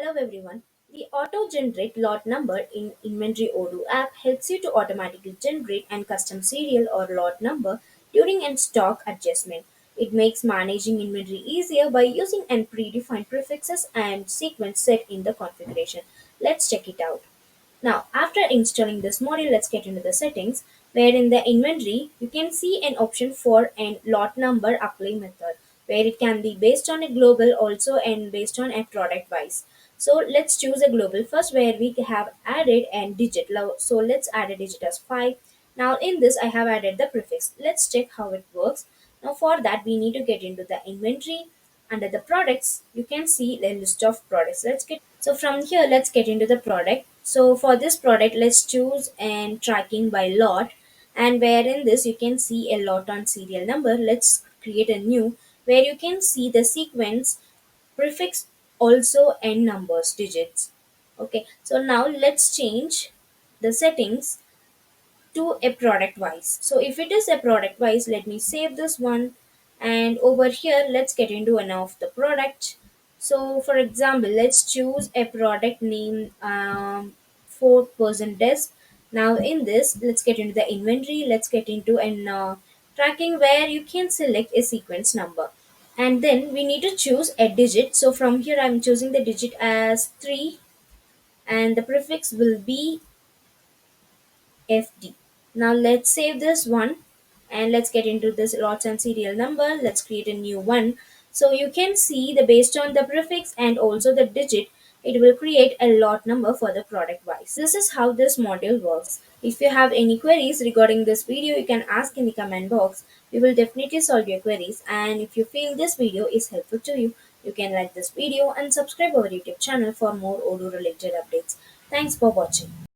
Hello everyone. The auto generate lot number in inventory Odoo app helps you to automatically generate and custom serial or lot number during and stock adjustment. It makes managing inventory easier by using and predefined prefixes and sequence set in the configuration. Let's check it out. Now, after installing this module, let's get into the settings where in the inventory you can see an option for an lot number apply method where it can be based on a global also and based on a product wise. So let's choose a global first where we have added a digit. So let's add a digit as 5. Now in this I have added the prefix. Let's check how it works. Now for that we need to get into the inventory. Under the products, you can see a list of products. From here, let's get into the product. So for this product, let's choose and tracking by lot. And where in this you can see a lot on serial number. Let's create a new where you can see the sequence prefix also n numbers digits. Okay, so now let's change the settings to a product wise. So if it is a product wise, let me save this one. And over here, let's get into one of the product. So for example, let's choose a product name 4% desk. Now in this, let's get into the inventory. Let's get into an tracking where you can select a sequence number. And then we need to choose a digit. So from here, I'm choosing the digit as 3 and the prefix will be FD. Now let's save this one and let's get into this lots and serial number. Let's create a new one. So you can see the based on the prefix and also the digit, it will create a lot number for the product wise. This is how this module works. If you have any queries regarding this video, you can ask in the comment box. We will definitely solve your queries. And if you feel this video is helpful to you, you can like this video and subscribe our YouTube channel for more Odoo related updates. Thanks for watching.